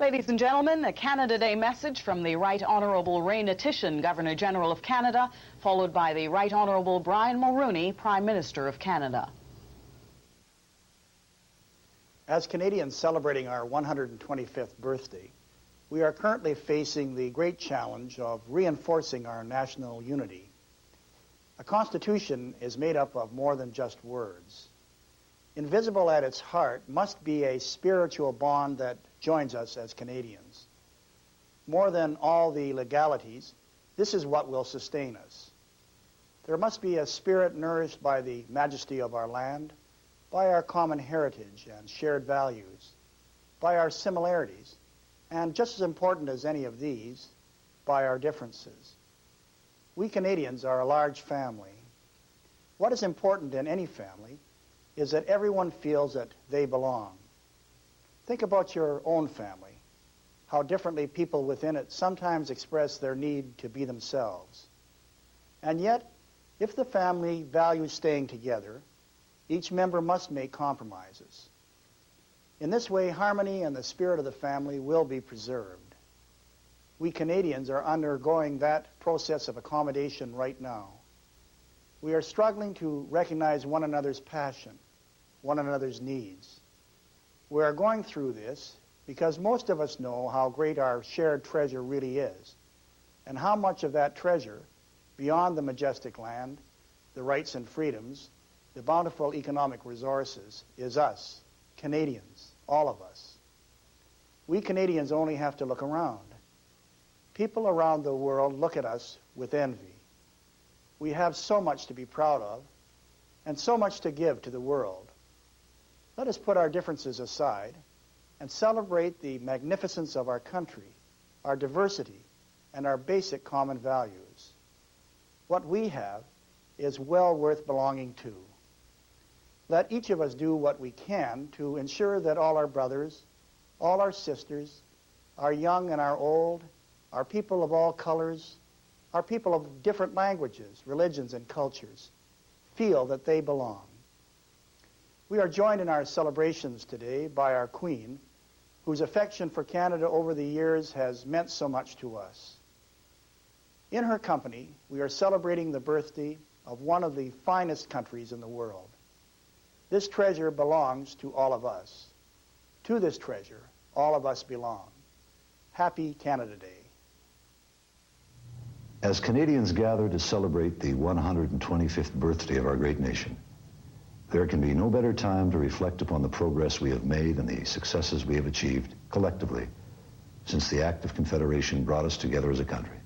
Ladies and gentlemen, a Canada Day message from the Right Honourable Hnatyshyn, Governor-General of Canada, followed by the Right Honourable Brian Mulrooney, Prime Minister of Canada. As Canadians celebrating our 125th birthday, we are currently facing the great challenge of reinforcing our national unity. A constitution is made up of more than just words. Invisible at its heart must be a spiritual bond that joins us as Canadians. More than all the legalities, this is what will sustain us. There must be a spirit nourished by the majesty of our land, by our common heritage and shared values, by our similarities, and just as important as any of these, by our differences. We Canadians are a large family. What is important in any family is that everyone feels that they belong. Think about your own family, how differently people within it sometimes express their need to be themselves. And yet, if the family values staying together, each member must make compromises. In this way, harmony and the spirit of the family will be preserved. We Canadians are undergoing that process of accommodation right now. We are struggling to recognize one another's passion, one another's needs. We are going through this because most of us know how great our shared treasure really is, and how much of that treasure, beyond the majestic land, the rights and freedoms, the bountiful economic resources, is us, Canadians, all of us. We Canadians only have to look around. People around the world look at us with envy. We have so much to be proud of, and so much to give to the world. Let us put our differences aside and celebrate the magnificence of our country, our diversity, and our basic common values. What we have is well worth belonging to. Let each of us do what we can to ensure that all our brothers, all our sisters, our young and our old, our people of all colors, our people of different languages, religions, and cultures feel that they belong. We are joined in our celebrations today by our Queen, whose affection for Canada over the years has meant so much to us. In her company, we are celebrating the birthday of one of the finest countries in the world. This treasure belongs to all of us. To this treasure, all of us belong. Happy Canada Day. As Canadians gather to celebrate the 125th birthday of our great nation, there can be no better time to reflect upon the progress we have made and the successes we have achieved collectively since the Act of Confederation brought us together as a country.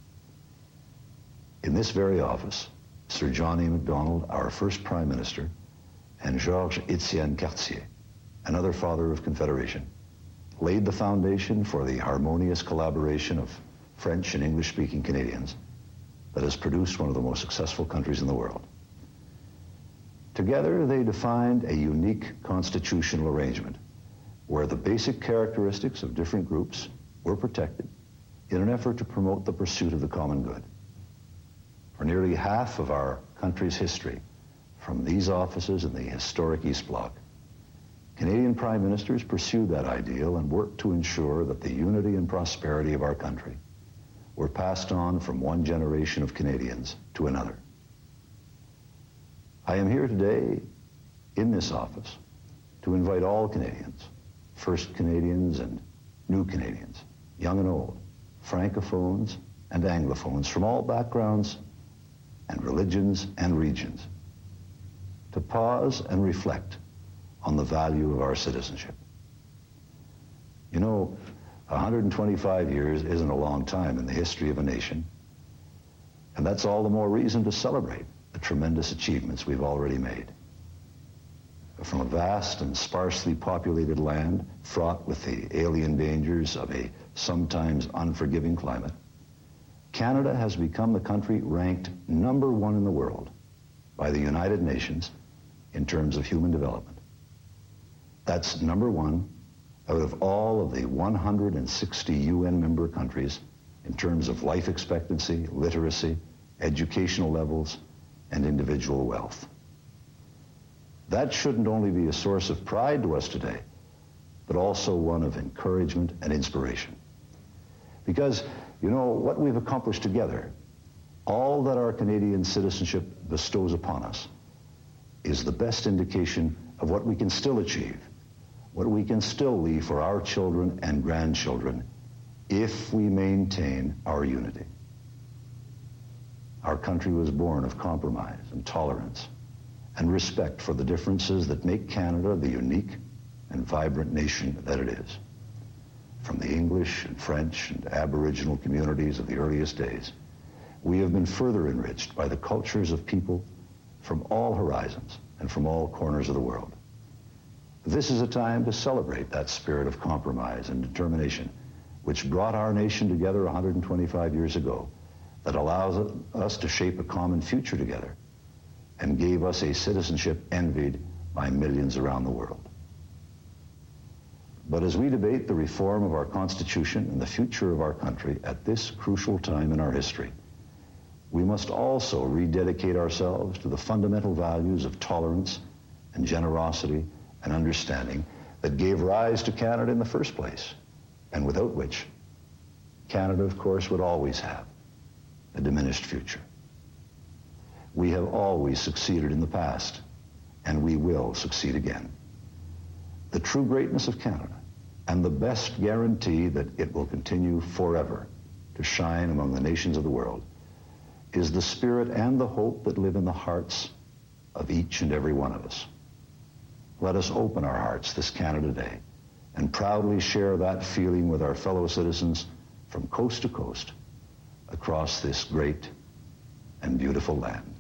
In this very office, Sir John A. Macdonald, our first Prime Minister, and Georges-Étienne Cartier, another father of Confederation, laid the foundation for the harmonious collaboration of French and English-speaking Canadians that has produced one of the most successful countries in the world. Together, they defined a unique constitutional arrangement where the basic characteristics of different groups were protected in an effort to promote the pursuit of the common good. For nearly half of our country's history, from these offices in the historic East Bloc, Canadian Prime Ministers pursued that ideal and worked to ensure that the unity and prosperity of our country were passed on from one generation of Canadians to another. I am here today in this office to invite all Canadians, First Canadians and New Canadians, young and old, Francophones and Anglophones from all backgrounds and religions and regions, to pause and reflect on the value of our citizenship. You know, 125 years isn't a long time in the history of a nation, and that's all the more reason to celebrate the tremendous achievements we've already made. From a vast and sparsely populated land fraught with the alien dangers of a sometimes unforgiving climate, Canada has become the country ranked #1 in the world by the United Nations in terms of human development. That's #1 out of all of the 160 UN member countries in terms of life expectancy, literacy, educational levels, and individual wealth. That shouldn't only be a source of pride to us today, but also one of encouragement and inspiration. Because, you know, what we've accomplished together, all that our Canadian citizenship bestows upon us, is the best indication of what we can still achieve, what we can still leave for our children and grandchildren if we maintain our unity. Our country was born of compromise and tolerance and respect for the differences that make Canada the unique and vibrant nation that it is. From the English and French and Aboriginal communities of the earliest days, we have been further enriched by the cultures of people from all horizons and from all corners of the world. This is a time to celebrate that spirit of compromise and determination which brought our nation together 125 years ago, that allows us to shape a common future together and gave us a citizenship envied by millions around the world. But as we debate the reform of our Constitution and the future of our country at this crucial time in our history, we must also rededicate ourselves to the fundamental values of tolerance and generosity and understanding that gave rise to Canada in the first place, and without which Canada, of course, would always have a diminished future. We have always succeeded in the past, and we will succeed again. The true greatness of Canada, and the best guarantee that it will continue forever to shine among the nations of the world, is the spirit and the hope that live in the hearts of each and every one of us. Let us open our hearts this Canada Day and proudly share that feeling with our fellow citizens from coast to coast across this great and beautiful land.